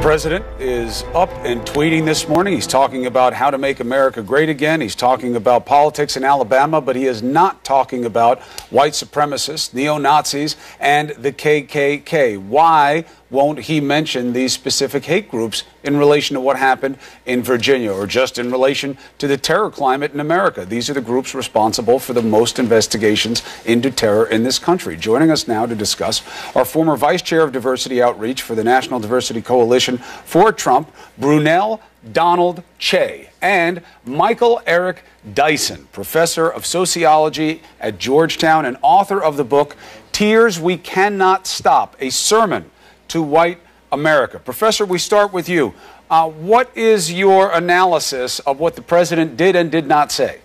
President is up and tweeting this morning. He's talking about how to make America great again. He's talking about politics in Alabama, but he is not talking about white supremacists, neo-Nazis, and the KKK. Why won't he mention these specific hate groups in relation to what happened in Virginia, or just in relation to the terror climate in America? These are the groups responsible for the most investigations into terror in this country. Joining us now to discuss our former Vice Chair of Diversity Outreach for the National Diversity Coalition for Trump, Brunel Donald Che, and Michael Eric Dyson, professor of sociology at Georgetown and author of the book, Tears We Cannot Stop, a sermon to white America. Professor, we start with you. What is your analysis of what the president did and did not say?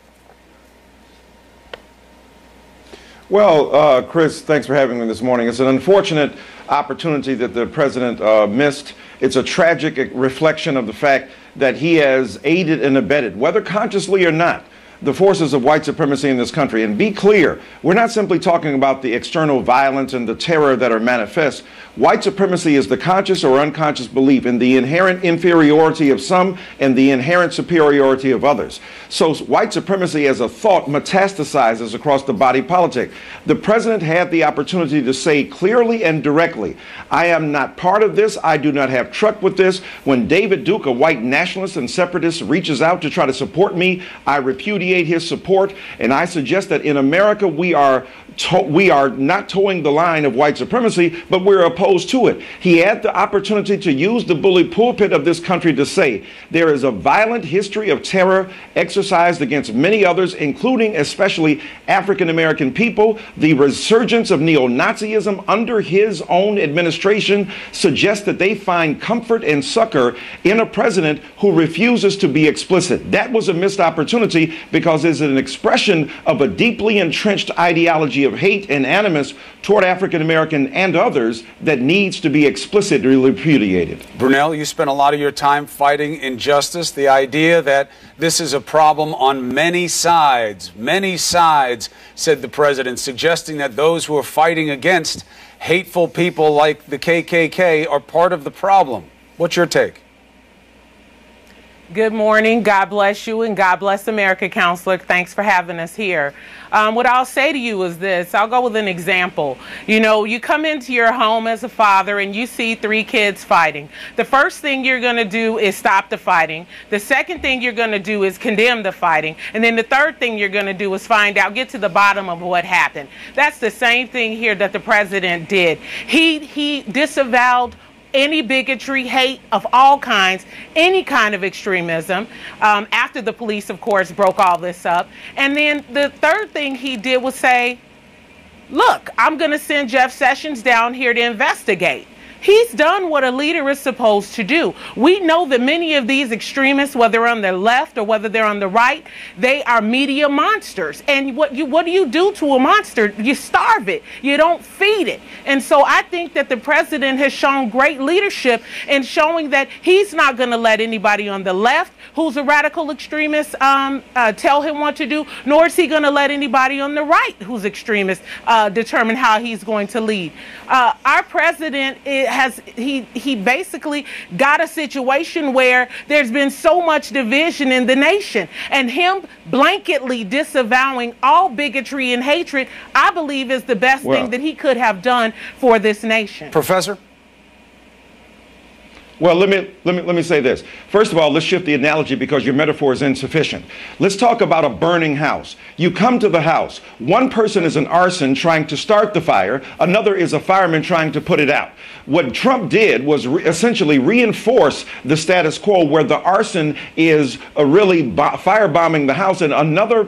Well, Chris, thanks for having me this morning. It's an unfortunate opportunity that the president missed. It's a tragic reflection of the fact that he has aided and abetted, whether consciously or not, the forces of white supremacy in this country. And be clear, we're not simply talking about the external violence and the terror that are manifest. White supremacy is the conscious or unconscious belief in the inherent inferiority of some and the inherent superiority of others. So white supremacy as a thought metastasizes across the body politic. The president had the opportunity to say clearly and directly, I am not part of this. I do not have truck with this. When David Duke, a white nationalist and separatist, reaches out to try to support me, I repudiate his support, and I suggest that in America we are not towing the line of white supremacy, but we're opposed to it. He had the opportunity to use the bully pulpit of this country to say there is a violent history of terror exercised against many others, including especially African American people. The resurgence of neo-Nazism under his own administration suggests that they find comfort and succor in a president who refuses to be explicit. That was a missed opportunity because it's an expression of a deeply entrenched ideology of hate and animus toward African American and others that needs to be explicitly repudiated. Brunel, you spent a lot of your time fighting injustice, the idea that this is a problem on many sides, said the president, suggesting that those who are fighting against hateful people like the KKK are part of the problem. What's your take? Good morning. God bless you, and God bless America, Counselor. Thanks for having us here. What I'll say to you is this. I'll go with an example. You know, you come into your home as a father and you see 3 kids fighting. The first thing you're going to do is stop the fighting. The second thing you're going to do is condemn the fighting. And then the third thing you're going to do is find out, get to the bottom of what happened. That's the same thing here that the president did. He disavowed any bigotry, hate of all kinds, any kind of extremism, after the police, of course, broke all this up. And then the third thing he did was say, look, I'm going to send Jeff Sessions down here to investigate. He's done what a leader is supposed to do. We know that many of these extremists, whether on the left or whether they're on the right, they are media monsters. And what do you do to a monster? You starve it. You don't feed it. And so I think that the president has shown great leadership in showing that he's not going to let anybody on the left who's a radical extremist tell him what to do, nor is he going to let anybody on the right who's extremist determine how he's going to lead. Our president he basically got a situation where there's been so much division in the nation, and him blanketly disavowing all bigotry and hatred, I believe, is the best thing that he could have done for this nation. Professor? Well, let me say this. First of all, let's shift the analogy because your metaphor is insufficient. Let's talk about a burning house. You come to the house. One person is an arson trying to start the fire. Another is a fireman trying to put it out. What Trump did was essentially reinforce the status quo where the arson is really firebombing the house, and another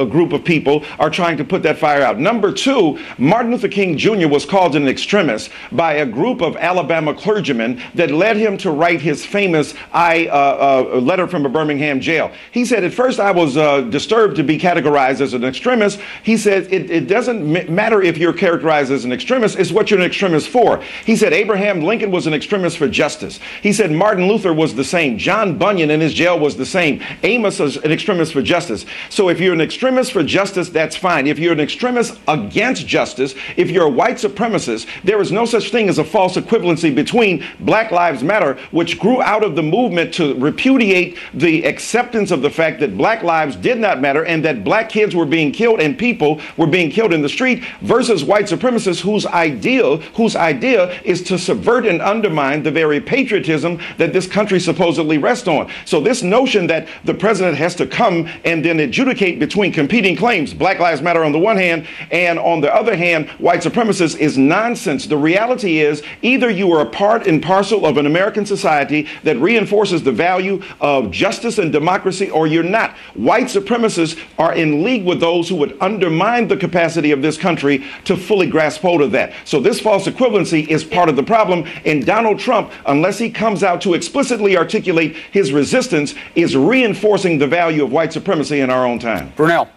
group of people are trying to put that fire out. Number 2, Martin Luther King Jr. was called an extremist by a group of Alabama clergymen that led him to write his famous letter from a Birmingham jail. He said, at first I was disturbed to be categorized as an extremist. He said, it doesn't matter if you're characterized as an extremist, it's what you're an extremist for. He said, Abraham Lincoln was an extremist for justice. He said Martin Luther was the same. John Bunyan in his jail was the same. Amos was an extremist for justice. So if you're an extremist for justice, that's fine. If you're an extremist against justice, if you're a white supremacist, there is no such thing as a false equivalency between Black Lives Matter Matter, which grew out of the movement to repudiate the acceptance of the fact that black lives did not matter and that black kids were being killed and people were being killed in the street, versus white supremacists whose idea is to subvert and undermine the very patriotism that this country supposedly rests on. So this notion that the president has to come and then adjudicate between competing claims, Black Lives Matter on the one hand, and on the other hand, white supremacists, is nonsense. The reality is either you are a part and parcel of an American society that reinforces the value of justice and democracy, or you're not. White supremacists are in league with those who would undermine the capacity of this country to fully grasp hold of that. So this false equivalency is part of the problem, and Donald Trump, unless he comes out to explicitly articulate his resistance, is reinforcing the value of white supremacy in our own time. Brunel.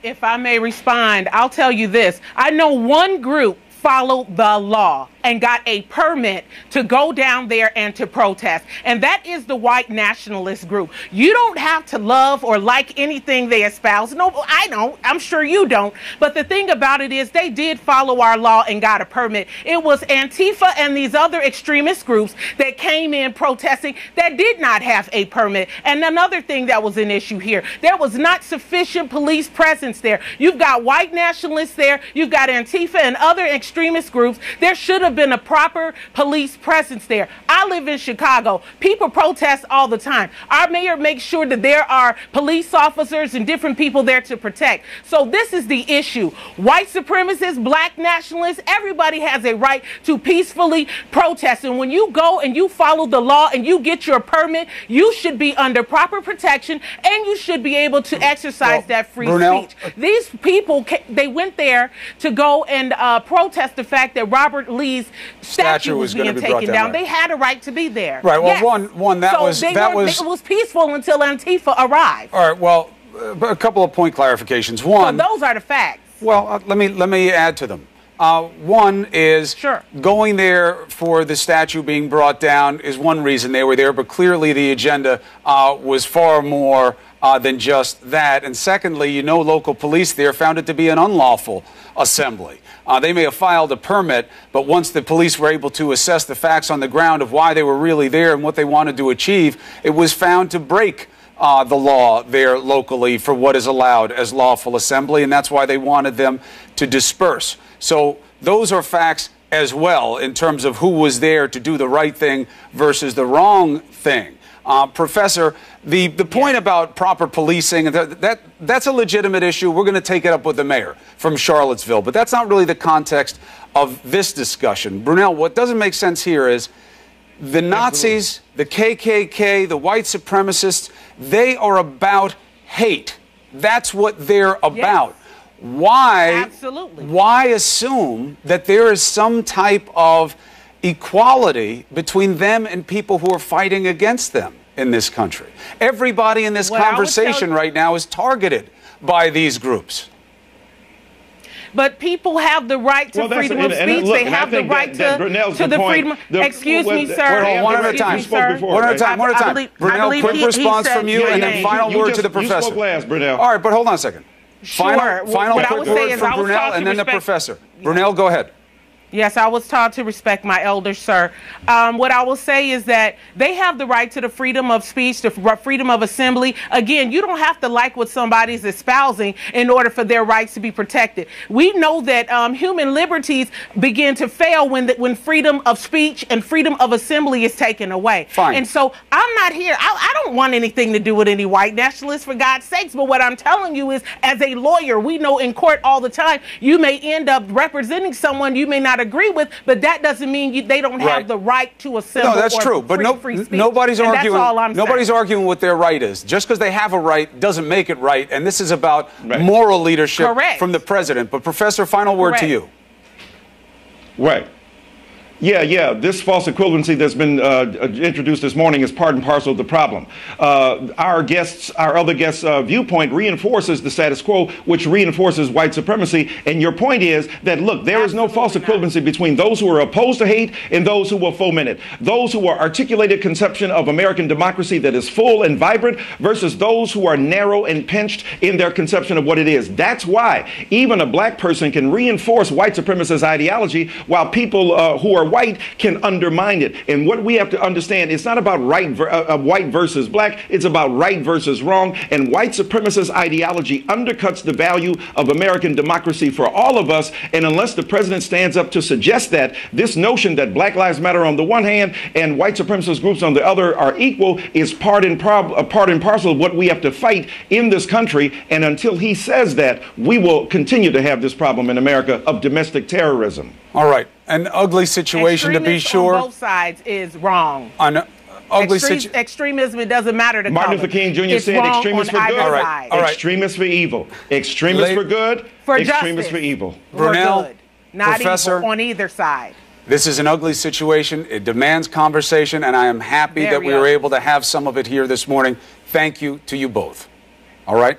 If I may respond, I'll tell you this. I know one group followed the law and got a permit to go down there and to protest. And that is the white nationalist group. You don't have to love or like anything they espouse. No, I don't. I'm sure you don't. But the thing about it is they did follow our law and got a permit. It was Antifa and these other extremist groups that came in protesting that did not have a permit. And another thing that was an issue here, there was not sufficient police presence there. You've got white nationalists there. You've got Antifa and other extremist groups. There should have been a proper police presence there. I live in Chicago. People protest all the time. Our mayor makes sure that there are police officers and different people there to protect. So this is the issue. White supremacists, black nationalists, everybody has a right to peacefully protest. And when you go and you follow the law and you get your permit, you should be under proper protection and you should be able to exercise that free speech. These people, they went there to go and protest the fact that Robert Lee's statue was being taken down. They had a right to be there. Right. Well, yes. It was peaceful until Antifa arrived. All right. Well, a couple of point clarifications. One. So those are the facts. Well, let me add to them. One is going there for the statue being brought down is one reason they were there, but clearly the agenda was far more than just that. And secondly, local police there found it to be an unlawful assembly. They may have filed a permit, but once the police were able to assess the facts on the ground of why they were really there and what they wanted to achieve, it was found to break the law there locally for what is allowed as lawful assembly, and that's why they wanted them to disperse. So those are facts as well in terms of who was there to do the right thing versus the wrong thing. Professor, the point about proper policing, that's a legitimate issue. We're going to take it up with the mayor from Charlottesville, but that's not really the context of this discussion. Brunel, what doesn't make sense here is the Nazis, the KKK, the white supremacists, they are about hate. That's what they're about. Yes. Why assume that there is some type of equality between them and people who are fighting against them in this country? Everybody in this conversation right now is targeted by these groups. But people have the right to freedom of speech. They have the right to the freedom. Excuse me, sir. One at a time. One at a time. Brunel, quick response from you, and then final word to the professor. You spoke last, Brunel. All right, but hold on a second. Final quick word from Brunel, and then the professor. Brunel, go ahead. Yes, I was taught to respect my elders, sir. What I will say is that they have the right to the freedom of speech, the freedom of assembly. Again, you don't have to like what somebody's espousing in order for their rights to be protected. We know that human liberties begin to fail when freedom of speech and freedom of assembly is taken away. Fine. And so I'm not here. I don't want anything to do with any white nationalists, for God's sakes. But what I'm telling you is, as a lawyer, we know in court all the time, you may end up representing someone you may not agree with, but that doesn't mean they don't have the right to assemble. No, that's true. But nobody's arguing. That's all I'm nobody's saying. Arguing what their right is. Just because they have a right doesn't make it right. And this is about moral leadership from the president. But Professor, final word to you. Right. Yeah. This false equivalency that's been introduced this morning is part and parcel of the problem. Our other guests' viewpoint reinforces the status quo, which reinforces white supremacy. And your point is that, look, there is no false equivalency between those who are opposed to hate and those who will foment it. Those who are articulated conception of American democracy that is full and vibrant versus those who are narrow and pinched in their conception of what it is. That's why even a black person can reinforce white supremacist ideology while people who are white can undermine it. And what we have to understand, it's not about white versus black. It's about right versus wrong. And white supremacist ideology undercuts the value of American democracy for all of us. And unless the president stands up to suggest that this notion that Black Lives Matter on the one hand and white supremacist groups on the other are equal is part and parcel of what we have to fight in this country. And until he says that, we will continue to have this problem in America of domestic terrorism. All right. An ugly situation, to be sure. On both sides is wrong. Extremism, it doesn't matter to Martin Luther King Jr. said extremists for good. All right. Extremists for evil. Extremists for good. Extremists for evil. Brunel, not Professor, evil on either side. This is an ugly situation. It demands conversation, and I am happy that we were able to have some of it here this morning. Thank you to you both. All right?